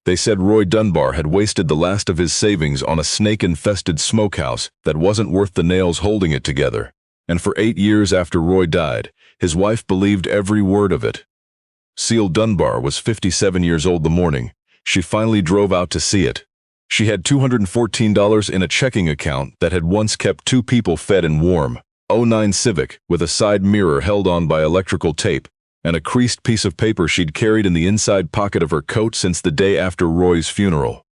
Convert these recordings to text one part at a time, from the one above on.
They said Roy Dunbar had wasted the last of his savings on a snake-infested smokehouse that wasn't worth the nails holding it together. And for 8 years after Roy died, his wife believed every word of it. Ceil Dunbar was 57 years old the morning she finally drove out to see it. She had $214 in a checking account that had once kept 2 people fed and warm, '09 Civic with a side mirror held on by electrical tape, and a creased piece of paper she'd carried in the inside pocket of her coat since the day after Roy's funeral.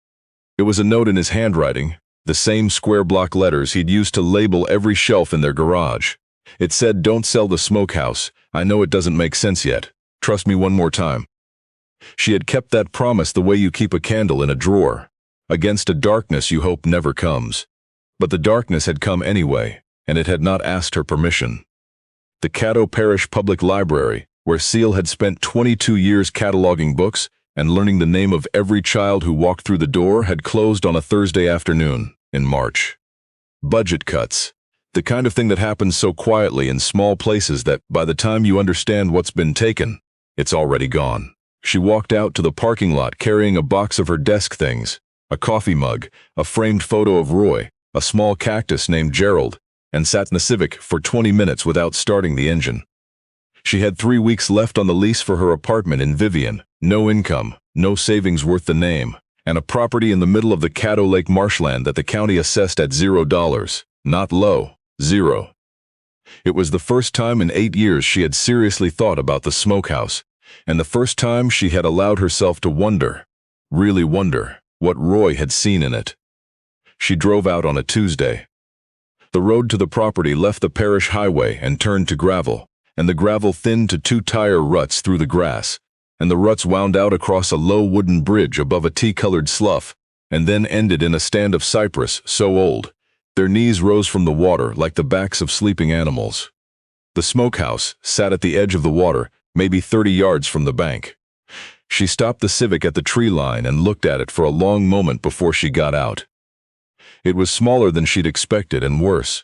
It was a note in his handwriting, the same square block letters he'd used to label every shelf in their garage. It said, "Don't sell the smokehouse. I know it doesn't make sense yet. Trust me one more time." She had kept that promise the way you keep a candle in a drawer, against a darkness you hope never comes. But the darkness had come anyway, and it had not asked her permission. The Caddo Parish Public Library, where Ceil had spent 22 years cataloging books and learning the name of every child who walked through the door, had closed on a Thursday afternoon in March. Budget cuts. The kind of thing that happens so quietly in small places that by the time you understand what's been taken, it's already gone. She walked out to the parking lot carrying a box of her desk things, a coffee mug, a framed photo of Roy, a small cactus named Gerald, and sat in the Civic for 20 minutes without starting the engine. She had 3 weeks left on the lease for her apartment in Vivian, no income, no savings worth the name, and a property in the middle of the Caddo Lake marshland that the county assessed at $0, not low, zero. It was the first time in 8 years she had seriously thought about the smokehouse, and the first time she had allowed herself to wonder, really wonder, what Roy had seen in it. She drove out on a Tuesday. The road to the property left the parish highway and turned to gravel, and the gravel thinned to 2 tire ruts through the grass, and the ruts wound out across a low wooden bridge above a tea-colored slough, and then ended in a stand of cypress so old, their knees rose from the water like the backs of sleeping animals. The smokehouse sat at the edge of the water, maybe 30 yards from the bank. She stopped the Civic at the tree line and looked at it for a long moment before she got out. It was smaller than she'd expected and worse.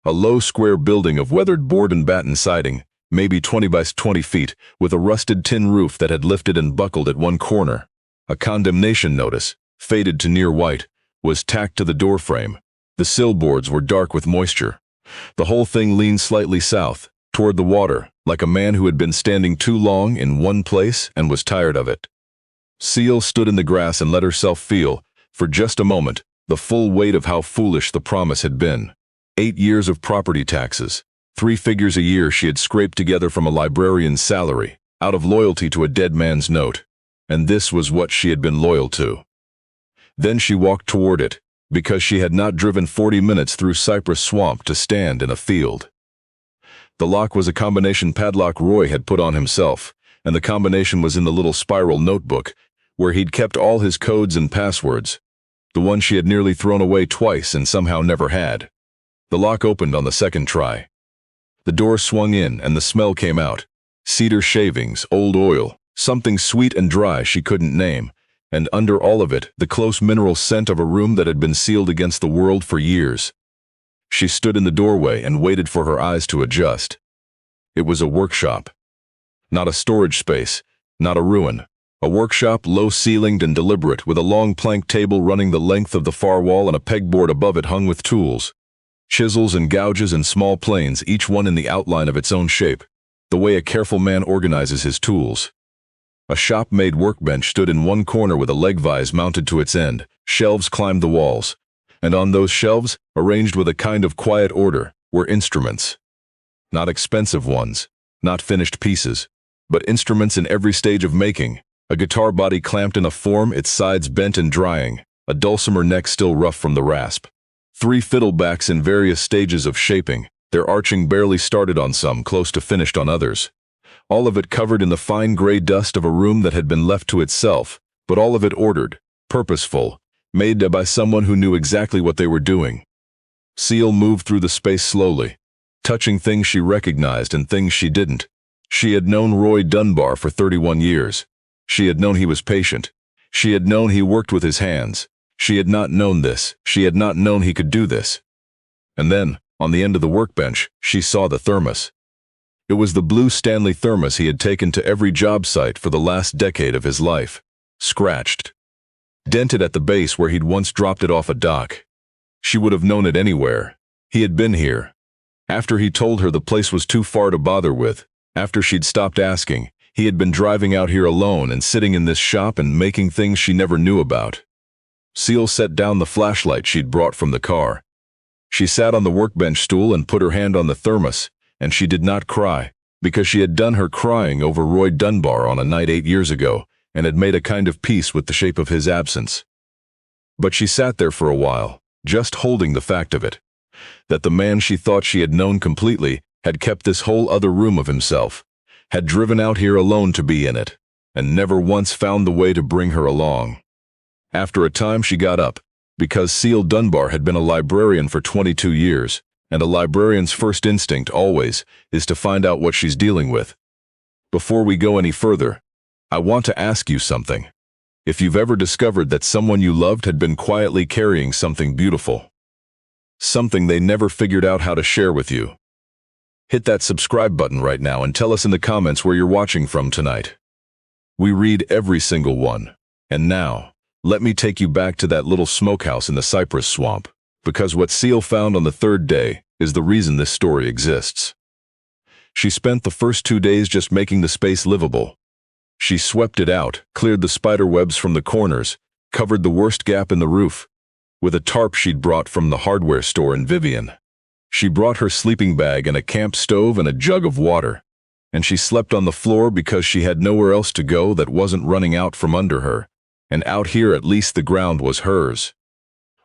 A low square building of weathered board and batten siding, maybe 20 by 20 feet, with a rusted tin roof that had lifted and buckled at one corner. A condemnation notice, faded to near white, was tacked to the doorframe. The sill boards were dark with moisture. The whole thing leaned slightly south, toward the water, like a man who had been standing too long in one place and was tired of it. Ceil stood in the grass and let herself feel, for just a moment, the full weight of how foolish the promise had been. 8 years of property taxes, 3 figures a year she had scraped together from a librarian's salary, out of loyalty to a dead man's note, and this was what she had been loyal to. Then she walked toward it, because she had not driven 40 minutes through cypress swamp to stand in a field. The lock was a combination padlock Roy had put on himself, and the combination was in the little spiral notebook, where he'd kept all his codes and passwords, the one she had nearly thrown away twice and somehow never had. The lock opened on the second try. The door swung in and the smell came out. Cedar shavings, old oil, something sweet and dry she couldn't name, and under all of it, the close mineral scent of a room that had been sealed against the world for years. She stood in the doorway and waited for her eyes to adjust. It was a workshop. Not a storage space, not a ruin. A workshop low-ceilinged and deliberate, with a long plank table running the length of the far wall and a pegboard above it hung with tools. Chisels and gouges and small planes, each one in the outline of its own shape, the way a careful man organizes his tools. A shop-made workbench stood in one corner with a leg vise mounted to its end. Shelves climbed the walls, and on those shelves, arranged with a kind of quiet order, were instruments. Not expensive ones, not finished pieces, but instruments in every stage of making. A guitar body clamped in a form, its sides bent and drying, a dulcimer neck still rough from the rasp. 3 fiddlebacks in various stages of shaping, their arching barely started on some, close to finished on others. All of it covered in the fine gray dust of a room that had been left to itself, but all of it ordered, purposeful, made by someone who knew exactly what they were doing. Ceil moved through the space slowly, touching things she recognized and things she didn't. She had known Roy Dunbar for 31 years. She had known he was patient. She had known he worked with his hands. She had not known this. She had not known he could do this. And then, on the end of the workbench, she saw the thermos. It was the blue Stanley thermos he had taken to every job site for the last decade of his life. Scratched. dented at the base where he'd once dropped it off a dock. She would have known it anywhere. He had been here. After he told her the place was too far to bother with, after she'd stopped asking, he had been driving out here alone and sitting in this shop and making things she never knew about. Ceil set down the flashlight she'd brought from the car. She sat on the workbench stool and put her hand on the thermos, and she did not cry, because she had done her crying over Roy Dunbar on a night 8 years ago and had made a kind of peace with the shape of his absence. But she sat there for a while, just holding the fact of it, that the man she thought she had known completely had kept this whole other room of himself, had driven out here alone to be in it, and never once found the way to bring her along. After a time she got up, because Ceil Dunbar had been a librarian for 22 years, and a librarian's first instinct always is to find out what she's dealing with. Before we go any further, I want to ask you something. If you've ever discovered that someone you loved had been quietly carrying something beautiful, something they never figured out how to share with you, hit that subscribe button right now and tell us in the comments where you're watching from tonight. We read every single one. And now, let me take you back to that little smokehouse in the cypress swamp, because what Ceil found on the third day is the reason this story exists. She spent the first 2 days just making the space livable. She swept it out, cleared the spider webs from the corners, covered the worst gap in the roof, with a tarp she'd brought from the hardware store in Vivian. She brought her sleeping bag and a camp stove and a jug of water, and she slept on the floor because she had nowhere else to go that wasn't running out from under her. And out here at least the ground was hers.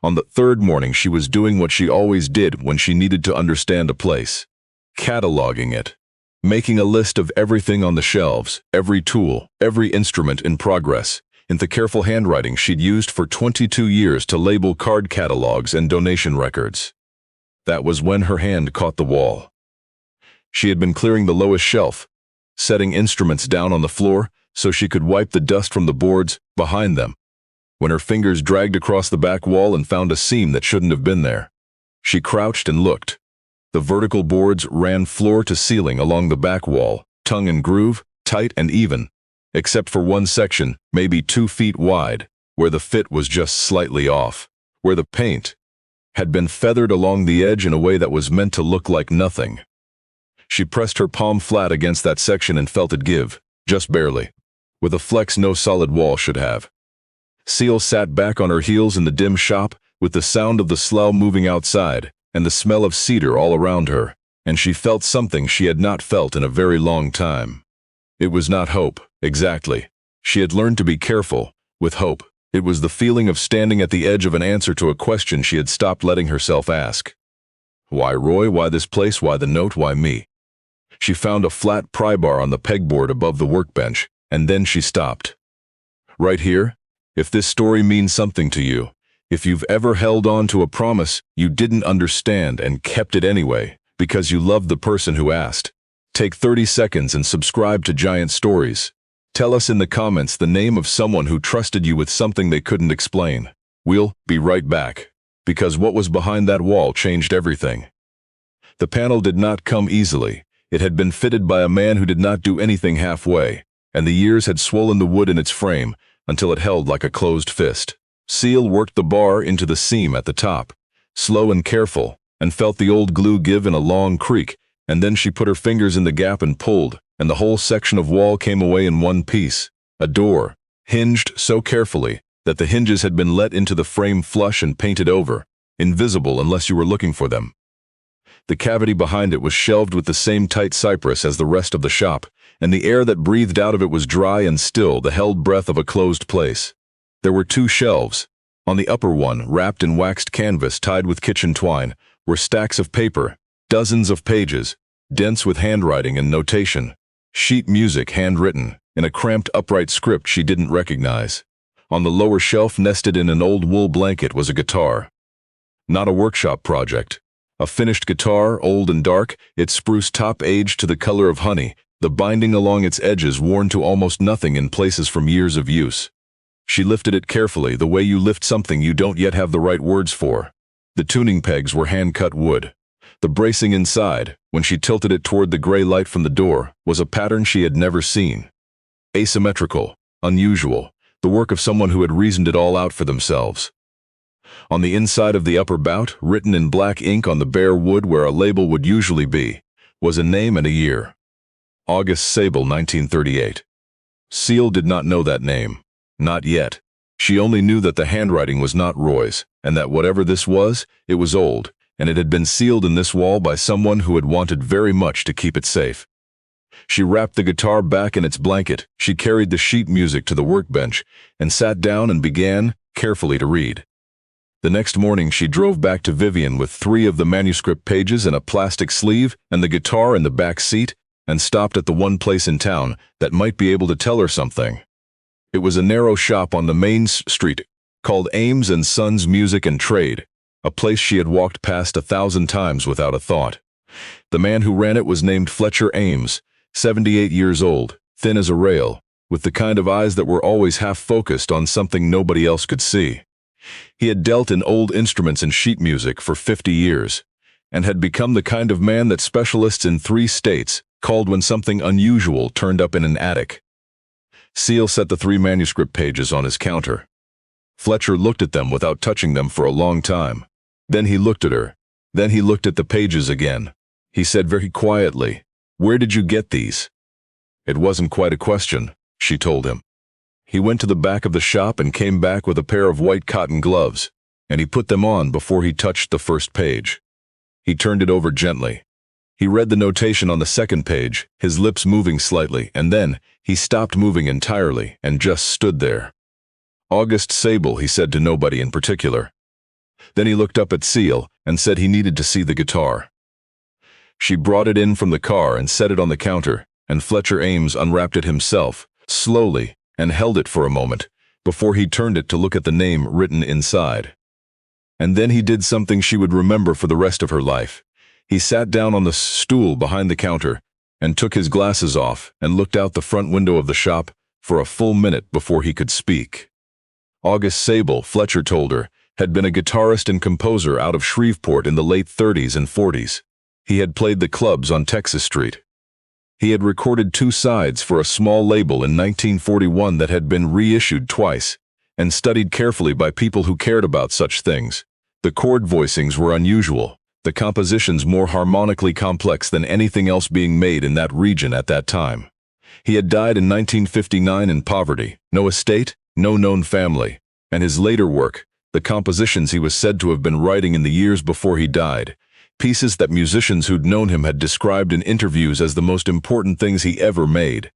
On the third morning she was doing what she always did when she needed to understand a place. Cataloging it. Making a list of everything on the shelves, every tool, every instrument in progress, in the careful handwriting she'd used for 22 years to label card catalogs and donation records. That was when her hand caught the wall. She had been clearing the lowest shelf, setting instruments down on the floor, so she could wipe the dust from the boards behind them, when her fingers dragged across the back wall and found a seam that shouldn't have been there. She crouched and looked. The vertical boards ran floor to ceiling along the back wall, tongue and groove, tight and even, except for one section, maybe 2 feet wide, where the fit was just slightly off, where the paint had been feathered along the edge in a way that was meant to look like nothing. She pressed her palm flat against that section and felt it give, just barely, with a flex no solid wall should have. Ceil sat back on her heels in the dim shop, with the sound of the slough moving outside, and the smell of cedar all around her, and she felt something she had not felt in a very long time. It was not hope, exactly. She had learned to be careful, with hope. It was the feeling of standing at the edge of an answer to a question she had stopped letting herself ask. Why Roy? Why this place? Why the note? Why me? She found a flat pry bar on the pegboard above the workbench, and then she stopped. Right here, if this story means something to you, if you've ever held on to a promise you didn't understand and kept it anyway because you loved the person who asked, take 30 seconds and subscribe to Giant Stories. Tell us in the comments the name of someone who trusted you with something they couldn't explain. We'll be right back, because what was behind that wall changed everything. The panel did not come easily. It had been fitted by a man who did not do anything halfway, and the years had swollen the wood in its frame until it held like a closed fist. Ceil worked the bar into the seam at the top, slow and careful, and felt the old glue give in a long creak, and then she put her fingers in the gap and pulled, and the whole section of wall came away in one piece. A door, hinged so carefully that the hinges had been let into the frame flush and painted over, invisible unless you were looking for them. The cavity behind it was shelved with the same tight cypress as the rest of the shop, and the air that breathed out of it was dry and still, the held breath of a closed place. There were 2 shelves. On the upper one, wrapped in waxed canvas tied with kitchen twine, were stacks of paper, dozens of pages, dense with handwriting and notation, sheet music handwritten, in a cramped upright script she didn't recognize. On the lower shelf, nested in an old wool blanket, was a guitar. Not a workshop project. A finished guitar, old and dark, its spruce top aged to the color of honey, the binding along its edges worn to almost nothing in places from years of use. She lifted it carefully, the way you lift something you don't yet have the right words for. The tuning pegs were hand-cut wood. The bracing inside, when she tilted it toward the gray light from the door, was a pattern she had never seen. Asymmetrical, unusual, the work of someone who had reasoned it all out for themselves. On the inside of the upper bout, written in black ink on the bare wood where a label would usually be, was a name and a year. August Sable, 1938. Ceil did not know that name. Not yet. She only knew that the handwriting was not Roy's, and that whatever this was, it was old, and it had been sealed in this wall by someone who had wanted very much to keep it safe. She wrapped the guitar back in its blanket, she carried the sheet music to the workbench, and sat down and began, carefully, to read. The next morning she drove back to Vivian with 3 of the manuscript pages in a plastic sleeve and the guitar in the back seat, and stopped at the one place in town that might be able to tell her something. It was a narrow shop on the main street, called Ames & Sons Music and Trade, a place she had walked past 1,000 times without a thought. The man who ran it was named Fletcher Ames, 78 years old, thin as a rail, with the kind of eyes that were always half-focused on something nobody else could see. He had dealt in old instruments and sheet music for 50 years, and had become the kind of man that specialists in 3 states called when something unusual turned up in an attic. Ceil set the 3 manuscript pages on his counter. Fletcher looked at them without touching them for a long time. Then he looked at her. Then he looked at the pages again. He said very quietly, "Where did you get these?" It wasn't quite a question, she told him. He went to the back of the shop and came back with a pair of white cotton gloves, and he put them on before he touched the first page. He turned it over gently. He read the notation on the second page, his lips moving slightly, and then he stopped moving entirely and just stood there. August Sable, he said to nobody in particular. Then he looked up at Ceil and said he needed to see the guitar. She brought it in from the car and set it on the counter, and Fletcher Ames unwrapped it himself, slowly, and held it for a moment, before he turned it to look at the name written inside. And then he did something she would remember for the rest of her life. He sat down on the stool behind the counter, and took his glasses off and looked out the front window of the shop for a full minute before he could speak. August Sable, Fletcher told her, had been a guitarist and composer out of Shreveport in the late 30s and 40s. He had played the clubs on Texas Street. He had recorded 2 sides for a small label in 1941 that had been reissued twice, and studied carefully by people who cared about such things. The chord voicings were unusual, the compositions more harmonically complex than anything else being made in that region at that time. He had died in 1959 in poverty, no estate, no known family, and his later work, the compositions he was said to have been writing in the years before he died, pieces that musicians who'd known him had described in interviews as the most important things he ever made,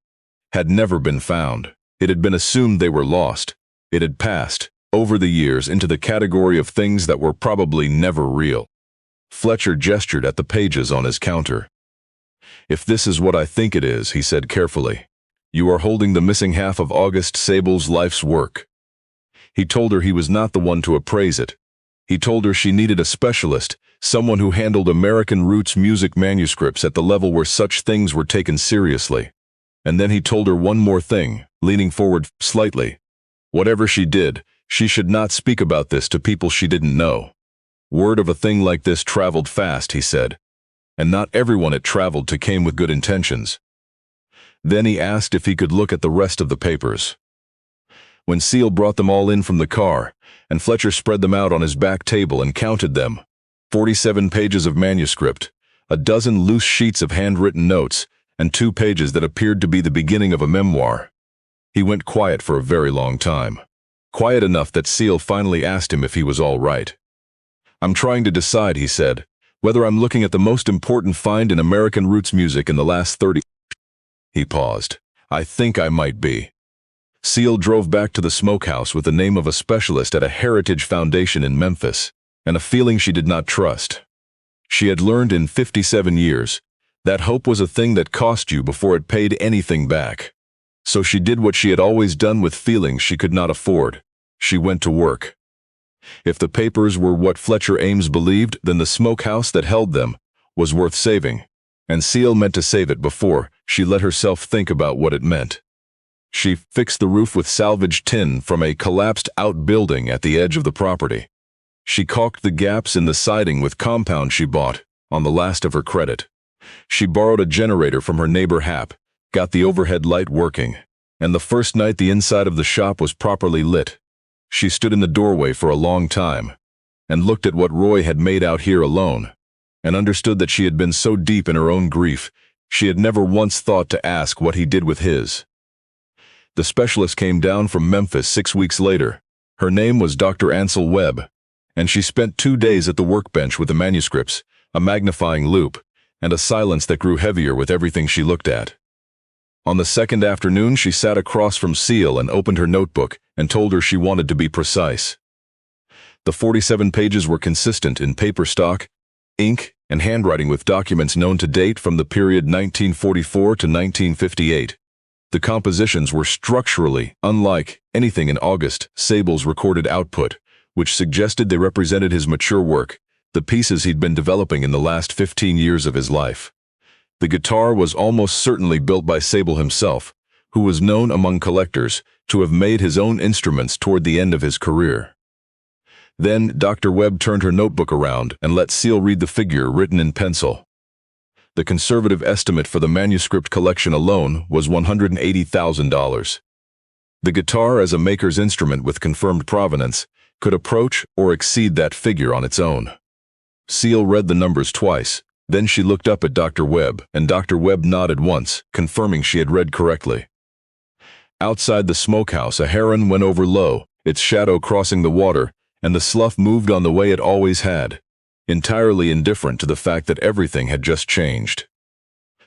had never been found. It had been assumed they were lost. It had passed, over the years, into the category of things that were probably never real. Fletcher gestured at the pages on his counter. "If this is what I think it is," he said carefully, "you are holding the missing half of August Sable's life's work." He told her he was not the one to appraise it. He told her she needed a specialist, someone who handled American roots music manuscripts at the level where such things were taken seriously. And then he told her one more thing, leaning forward slightly. Whatever she did, she should not speak about this to people she didn't know. Word of a thing like this traveled fast, he said, and not everyone it traveled to came with good intentions. Then he asked if he could look at the rest of the papers. When Ceil brought them all in from the car, and Fletcher spread them out on his back table and counted them, 47 pages of manuscript, a dozen loose sheets of handwritten notes, and 2 pages that appeared to be the beginning of a memoir. He went quiet for a very long time. Quiet enough that Ceil finally asked him if he was all right. "I'm trying to decide," he said, "whether I'm looking at the most important find in American roots music in the last 30... He paused. "I think I might be." Ceil drove back to the Smokehouse with the name of a specialist at a heritage foundation in Memphis, and a feeling she did not trust. She had learned in 57 years that hope was a thing that cost you before it paid anything back. So she did what she had always done with feelings she could not afford. She went to work. If the papers were what Fletcher Ames believed, then the Smokehouse that held them was worth saving, and Ceil meant to save it before she let herself think about what it meant. She fixed the roof with salvaged tin from a collapsed outbuilding at the edge of the property. She caulked the gaps in the siding with compound she bought on the last of her credit. She borrowed a generator from her neighbor Hap, got the overhead light working, and the first night the inside of the shop was properly lit, she stood in the doorway for a long time, and looked at what Roy had made out here alone, and understood that she had been so deep in her own grief, she had never once thought to ask what he did with his. The specialist came down from Memphis 6 weeks later. Her name was Dr. Ceil Webb, and she spent 2 days at the workbench with the manuscripts, a magnifying loupe, and a silence that grew heavier with everything she looked at. On the second afternoon, she sat across from Ceil and opened her notebook and told her she wanted to be precise. The 47 pages were consistent in paper stock, ink, and handwriting with documents known to date from the period 1944 to 1958. The compositions were structurally unlike anything in August Sable's recorded output, which suggested they represented his mature work, the pieces he'd been developing in the last 15 years of his life. The guitar was almost certainly built by Sable himself, who was known among collectors to have made his own instruments toward the end of his career. Then Dr. Webb turned her notebook around and let Ceil read the figure written in pencil. The conservative estimate for the manuscript collection alone was $180,000. The guitar, as a maker's instrument with confirmed provenance, could approach or exceed that figure on its own. Ceil read the numbers twice. Then she looked up at Dr. Webb, and Dr. Webb nodded once, confirming she had read correctly. Outside the smokehouse, a heron went over low, its shadow crossing the water, and the slough moved on the way it always had, entirely indifferent to the fact that everything had just changed.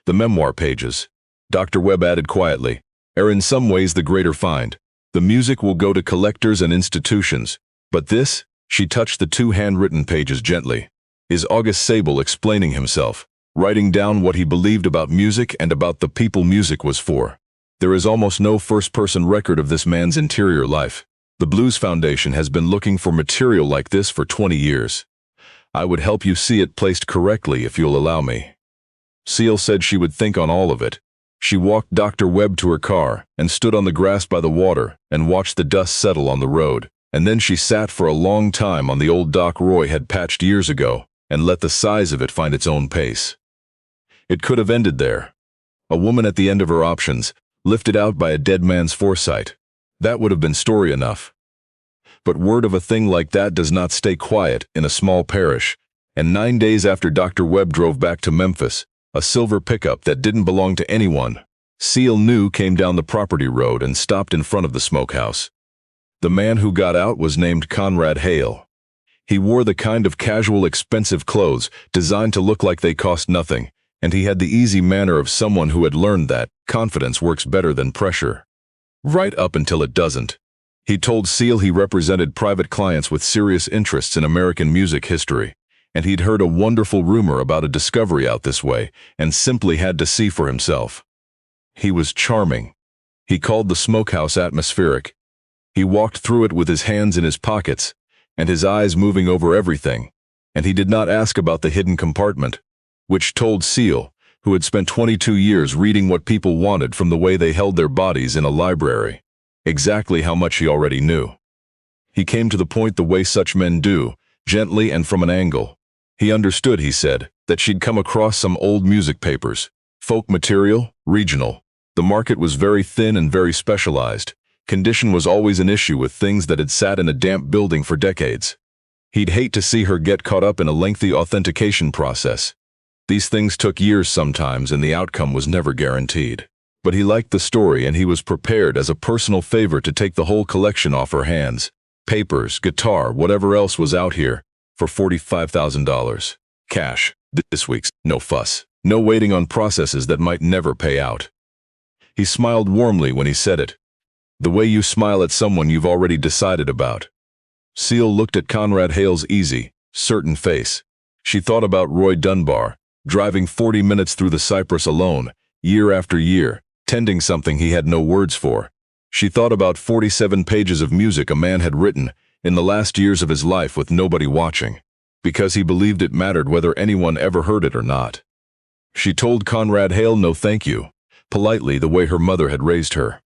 The memoir pages, Dr. Webb added quietly, are in some ways the greater find. The music will go to collectors and institutions, but this, she touched the 2 handwritten pages gently, is August Sable explaining himself, writing down what he believed about music and about the people music was for. There is almost no first-person record of this man's interior life. The Blues Foundation has been looking for material like this for 20 years. I would help you see it placed correctly if you'll allow me. Ceil said she would think on all of it. She walked Dr. Webb to her car and stood on the grass by the water and watched the dust settle on the road, and then she sat for a long time on the old dock Roy had patched years ago and let the size of it find its own pace. It could have ended there. A woman at the end of her options, lifted out by a dead man's foresight. That would have been story enough. But word of a thing like that does not stay quiet in a small parish, and 9 days after Dr. Webb drove back to Memphis, a silver pickup that didn't belong to anyone, Ceil knew came down the property road and stopped in front of the smokehouse. The man who got out was named Conrad Hale. He wore the kind of casual, expensive clothes designed to look like they cost nothing, and he had the easy manner of someone who had learned that confidence works better than pressure. Right up until it doesn't. He told Ceil he represented private clients with serious interests in American music history, and he'd heard a wonderful rumor about a discovery out this way and simply had to see for himself. He was charming. He called the smokehouse atmospheric. He walked through it with his hands in his pockets, and his eyes moving over everything, and he did not ask about the hidden compartment, which told Ceil, who had spent 22 years reading what people wanted from the way they held their bodies in a library, exactly how much he already knew. He came to the point the way such men do, gently and from an angle. He understood, he said, that she'd come across some old music papers, folk material, regional. The market was very thin and very specialized. Condition was always an issue with things that had sat in a damp building for decades. He'd hate to see her get caught up in a lengthy authentication process. These things took years sometimes, and the outcome was never guaranteed. But he liked the story, and he was prepared as a personal favor to take the whole collection off her hands. Papers, guitar, whatever else was out here, for $45,000. Cash. This week's, no fuss. No waiting on processes that might never pay out. He smiled warmly when he said it. The way you smile at someone you've already decided about. Ceil looked at Conrad Hale's easy, certain face. She thought about Roy Dunbar, driving 40 minutes through the cypress alone, year after year, tending something he had no words for. She thought about 47 pages of music a man had written in the last years of his life with nobody watching, because he believed it mattered whether anyone ever heard it or not. She told Conrad Hale no thank you, politely the way her mother had raised her.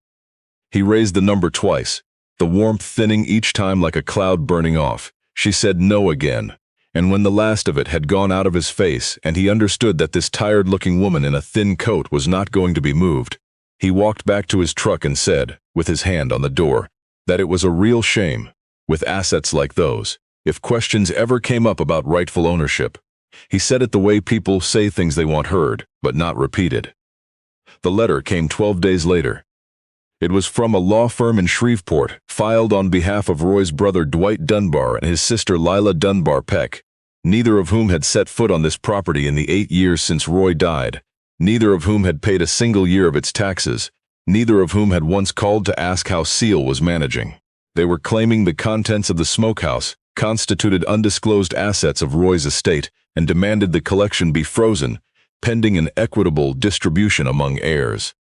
He raised the number twice, the warmth thinning each time like a cloud burning off. She said no again, and when the last of it had gone out of his face and he understood that this tired-looking woman in a thin coat was not going to be moved, He walked back to his truck and said, with his hand on the door, that it was a real shame, with assets like those, if questions ever came up about rightful ownership. He said it the way people say things they want heard, but not repeated. The letter came 12 days later. It was from a law firm in Shreveport, filed on behalf of Roy's brother Dwight Dunbar and his sister Lila Dunbar Peck, neither of whom had set foot on this property in the 8 years since Roy died, neither of whom had paid a single year of its taxes, neither of whom had once called to ask how Ceil was managing. They were claiming the contents of the smokehouse constituted undisclosed assets of Roy's estate and demanded the collection be frozen, pending an equitable distribution among heirs.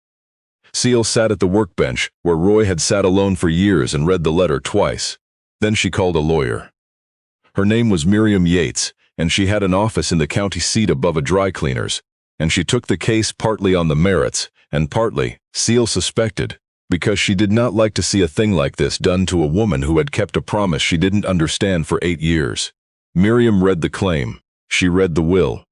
Ceil sat at the workbench where Roy had sat alone for years and read the letter twice. Then she called a lawyer. Her name was Miriam Yates, and she had an office in the county seat above a dry cleaner's, and she took the case partly on the merits, and partly, Ceil suspected, because she did not like to see a thing like this done to a woman who had kept a promise she didn't understand for 8 years. Miriam read the claim. She read the will.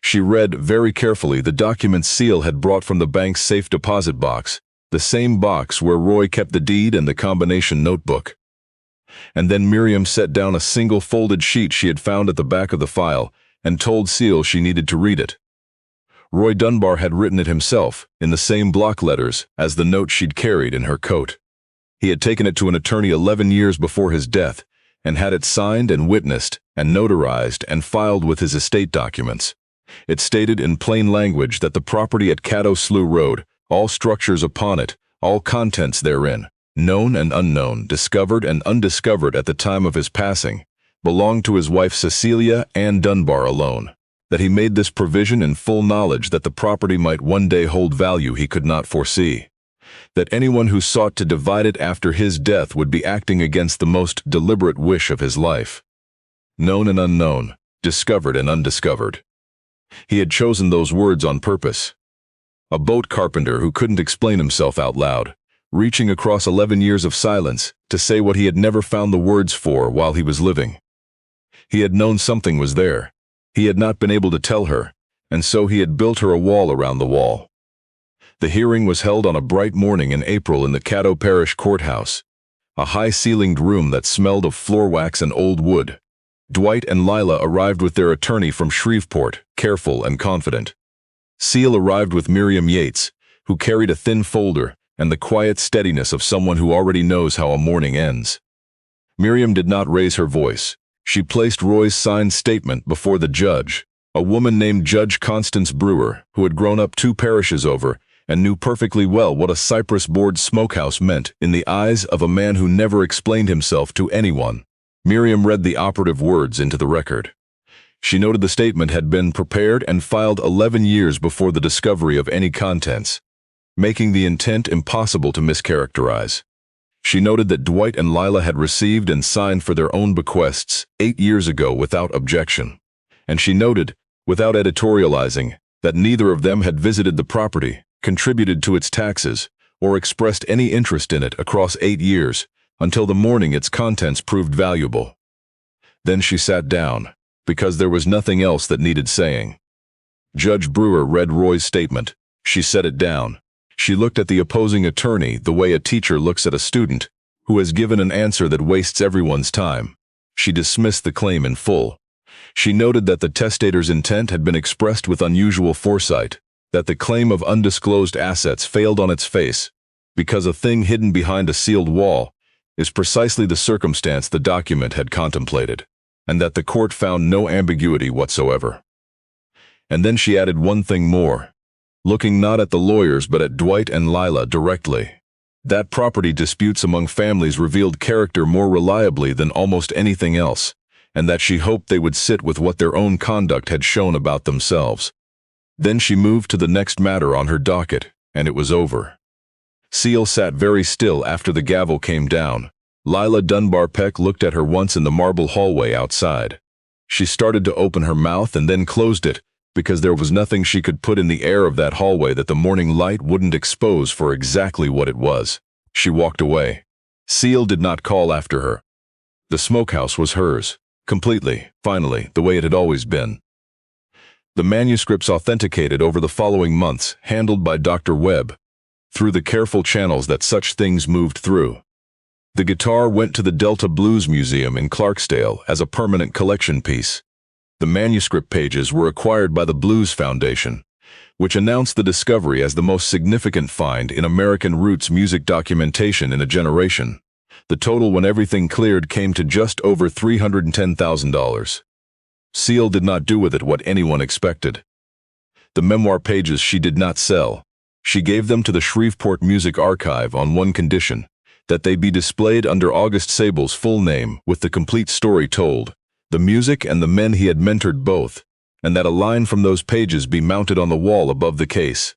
She read very carefully the documents Ceil had brought from the bank's safe deposit box, the same box where Roy kept the deed and the combination notebook. And then Miriam set down a single folded sheet she had found at the back of the file and told Ceil she needed to read it. Roy Dunbar had written it himself, in the same block letters as the note she'd carried in her coat. He had taken it to an attorney 11 years before his death, and had it signed and witnessed and notarized and filed with his estate documents. It stated in plain language that the property at Caddo Slough Road, all structures upon it, all contents therein, known and unknown, discovered and undiscovered at the time of his passing, belonged to his wife Cecilia Ann Dunbar alone. That he made this provision in full knowledge that the property might one day hold value he could not foresee. That anyone who sought to divide it after his death would be acting against the most deliberate wish of his life. Known and unknown, discovered and undiscovered. He had chosen those words on purpose. A boat carpenter who couldn't explain himself out loud, reaching across 11 years of silence to say what he had never found the words for while he was living. He had known something was there. He had not been able to tell her, and so he had built her a wall around the wall. The hearing was held on a bright morning in April in the Caddo Parish Courthouse, a high-ceilinged room that smelled of floor wax and old wood. Dwight and Lila arrived with their attorney from Shreveport, careful and confident. Ceil arrived with Miriam Yates, who carried a thin folder and the quiet steadiness of someone who already knows how a morning ends. Miriam did not raise her voice. She placed Roy's signed statement before the judge, a woman named Judge Constance Brewer, who had grown up 2 parishes over and knew perfectly well what a cypress board smokehouse meant in the eyes of a man who never explained himself to anyone. Miriam read the operative words into the record. She noted the statement had been prepared and filed 11 years before the discovery of any contents, making the intent impossible to mischaracterize. She noted that Dwight and Lila had received and signed for their own bequests 8 years ago without objection. And she noted, without editorializing, that neither of them had visited the property, contributed to its taxes, or expressed any interest in it across 8 years, until the morning its contents proved valuable. Then she sat down, because there was nothing else that needed saying. Judge Brewer read Roy's statement. She set it down. She looked at the opposing attorney the way a teacher looks at a student who has given an answer that wastes everyone's time. She dismissed the claim in full. She noted that the testator's intent had been expressed with unusual foresight, that the claim of undisclosed assets failed on its face, because a thing hidden behind a sealed wall is precisely the circumstance the document had contemplated, and that the court found no ambiguity whatsoever. And then she added one thing more, looking not at the lawyers but at Dwight and Lila directly. That property disputes among families revealed character more reliably than almost anything else, and that she hoped they would sit with what their own conduct had shown about themselves. Then she moved to the next matter on her docket, and it was over. Ceil sat very still after the gavel came down. Lila Dunbar Peck looked at her once in the marble hallway outside. She started to open her mouth and then closed it, because there was nothing she could put in the air of that hallway that the morning light wouldn't expose for exactly what it was. She walked away. Ceil did not call after her. The smokehouse was hers, completely, finally, the way it had always been. The manuscripts authenticated over the following months, handled by Dr. Webb. through the careful channels that such things moved through. The guitar went to the Delta Blues Museum in Clarksdale as a permanent collection piece. The manuscript pages were acquired by the Blues Foundation, which announced the discovery as the most significant find in American roots music documentation in a generation. The total when everything cleared came to just over $310,000. Ceil did not do with it what anyone expected. The memoir pages she did not sell. She gave them to the Shreveport Music Archive on one condition, that they be displayed under August Sable's full name with the complete story told, the music and the men he had mentored both, and that a line from those pages be mounted on the wall above the case.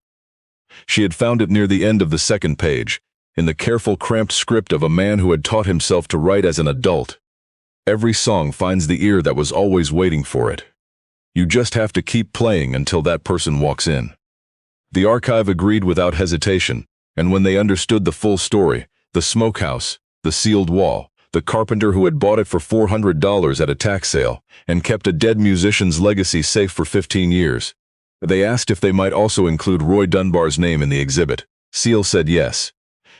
She had found it near the end of the second page, in the careful cramped script of a man who had taught himself to write as an adult. Every song finds the ear that was always waiting for it. You just have to keep playing until that person walks in. The archive agreed without hesitation, and when they understood the full story, the smokehouse, the sealed wall, the carpenter who had bought it for $400 at a tax sale and kept a dead musician's legacy safe for 15 years, they asked if they might also include Roy Dunbar's name in the exhibit. Ceil said yes.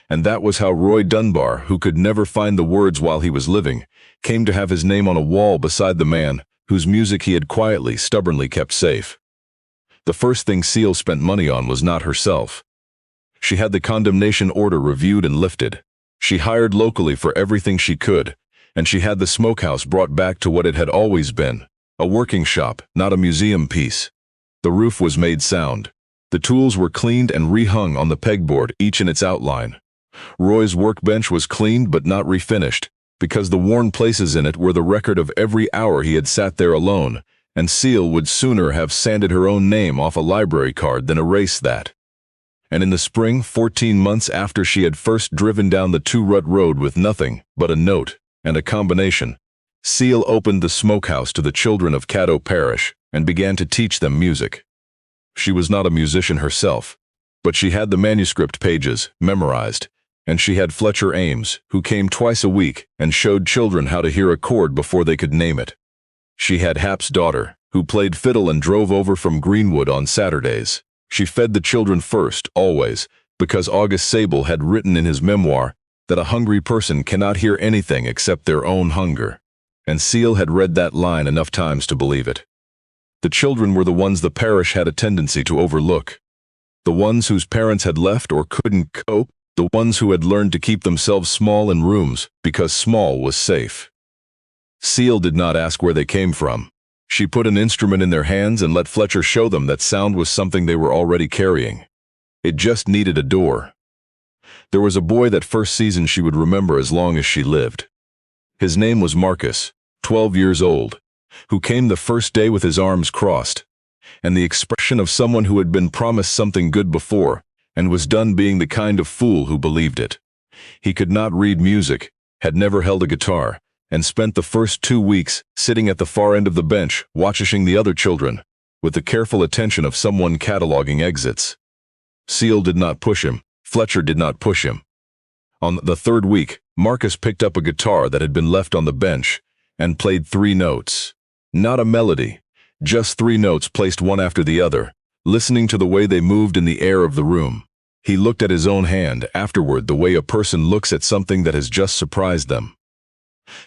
And that was how Roy Dunbar, who could never find the words while he was living, came to have his name on a wall beside the man whose music he had quietly, stubbornly kept safe. The first thing Ceil spent money on was not herself. She had the condemnation order reviewed and lifted. She hired locally for everything she could, and she had the smokehouse brought back to what it had always been, a working shop, not a museum piece. The roof was made sound. The tools were cleaned and rehung on the pegboard, each in its outline. Roy's workbench was cleaned but not refinished, because the worn places in it were the record of every hour he had sat there alone, and Ceil would sooner have sanded her own name off a library card than erase that. And in the spring, 14 months after she had first driven down the two-rut road with nothing but a note and a combination, Ceil opened the smokehouse to the children of Caddo Parish and began to teach them music. She was not a musician herself, but she had the manuscript pages memorized, and she had Fletcher Ames, who came twice a week and showed children how to hear a chord before they could name it. She had Hap's daughter, who played fiddle and drove over from Greenwood on Saturdays. She fed the children first, always, because August Sable had written in his memoir that a hungry person cannot hear anything except their own hunger, and Ceil had read that line enough times to believe it. The children were the ones the parish had a tendency to overlook, the ones whose parents had left or couldn't cope, the ones who had learned to keep themselves small in rooms because small was safe. Ceil did not ask where they came from. She put an instrument in their hands and let Fletcher show them that sound was something they were already carrying. It just needed a door. There was a boy that first season she would remember as long as she lived. His name was Marcus, 12 years old, who came the first day with his arms crossed, and the expression of someone who had been promised something good before and was done being the kind of fool who believed it. He could not read music, had never held a guitar, and spent the first 2 weeks sitting at the far end of the bench watching the other children, with the careful attention of someone cataloging exits. Ceil did not push him. Fletcher did not push him. On the third week, Marcus picked up a guitar that had been left on the bench and played 3 notes. Not a melody, just 3 notes placed one after the other, listening to the way they moved in the air of the room. He looked at his own hand afterward the way a person looks at something that has just surprised them.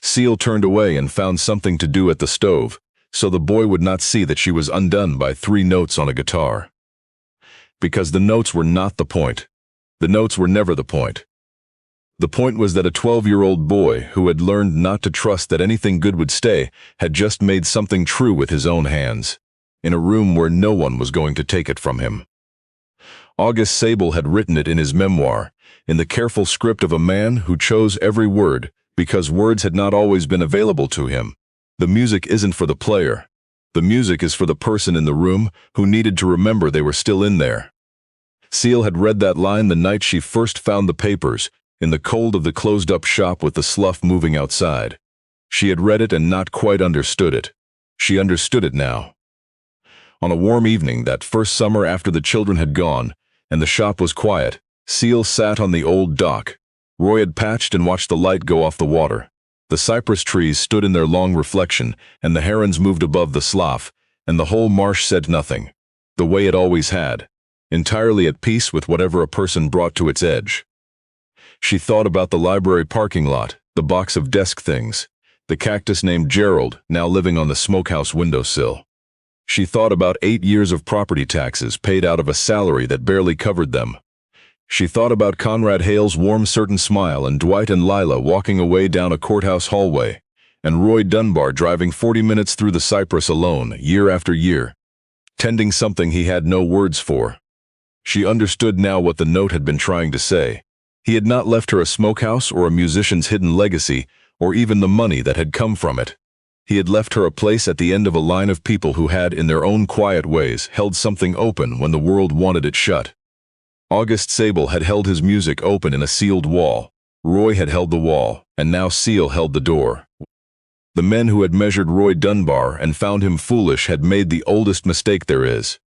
Ceil turned away and found something to do at the stove, so the boy would not see that she was undone by 3 notes on a guitar. Because the notes were not the point. The notes were never the point. The point was that a 12-year-old boy who had learned not to trust that anything good would stay had just made something true with his own hands, in a room where no one was going to take it from him. August Sable had written it in his memoir, in the careful script of a man who chose every word because words had not always been available to him. The music isn't for the player. The music is for the person in the room who needed to remember they were still in there. Ceil had read that line the night she first found the papers, in the cold of the closed-up shop with the slough moving outside. She had read it and not quite understood it. She understood it now. On a warm evening that first summer after the children had gone, and the shop was quiet, Ceil sat on the old dock. Roy had patched and watched the light go off the water. The cypress trees stood in their long reflection, and the herons moved above the slough, and the whole marsh said nothing, the way it always had. entirely at peace with whatever a person brought to its edge. She thought about the library parking lot, the box of desk things, the cactus named Gerald, now living on the Smokehouse windowsill. She thought about 8 years of property taxes paid out of a salary that barely covered them. She thought about Conrad Hale's warm certain smile and Dwight and Lila walking away down a courthouse hallway, and Roy Dunbar driving 40 minutes through the cypress alone, year after year, tending something he had no words for. She understood now what the note had been trying to say. He had not left her a smokehouse or a musician's hidden legacy, or even the money that had come from it. He had left her a place at the end of a line of people who had, in their own quiet ways, held something open when the world wanted it shut. August Sable had held his music open in a sealed wall. Roy had held the wall, and now Ceil held the door. The men who had measured Roy Dunbar and found him foolish had made the oldest mistake there is.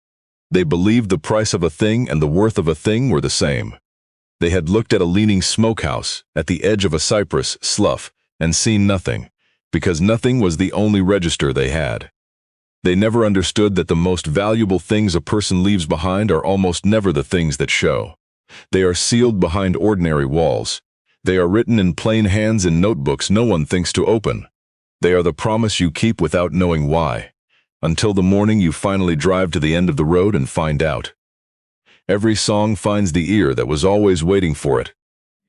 They believed the price of a thing and the worth of a thing were the same. They had looked at a leaning smokehouse, at the edge of a cypress slough, and seen nothing, because nothing was the only register they had. They never understood that the most valuable things a person leaves behind are almost never the things that show. They are sealed behind ordinary walls. They are written in plain hands in notebooks no one thinks to open. They are the promise you keep without knowing why, until the morning you finally drive to the end of the road and find out. Every song finds the ear that was always waiting for it.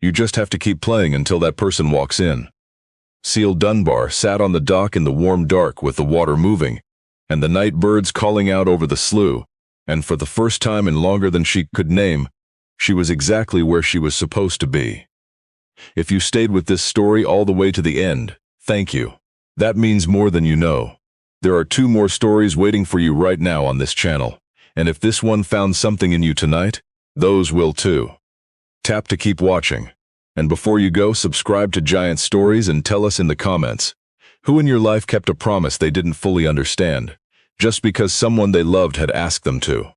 You just have to keep playing until that person walks in. Ceil Dunbar sat on the dock in the warm dark with the water moving, and the night birds calling out over the slough, and for the first time in longer than she could name, she was exactly where she was supposed to be. If you stayed with this story all the way to the end, thank you. That means more than you know. There are 2 more stories waiting for you right now on this channel, and if this one found something in you tonight, those will too. Tap to keep watching. And before you go, subscribe to Giant Stories and tell us in the comments, who in your life kept a promise they didn't fully understand, just because someone they loved had asked them to.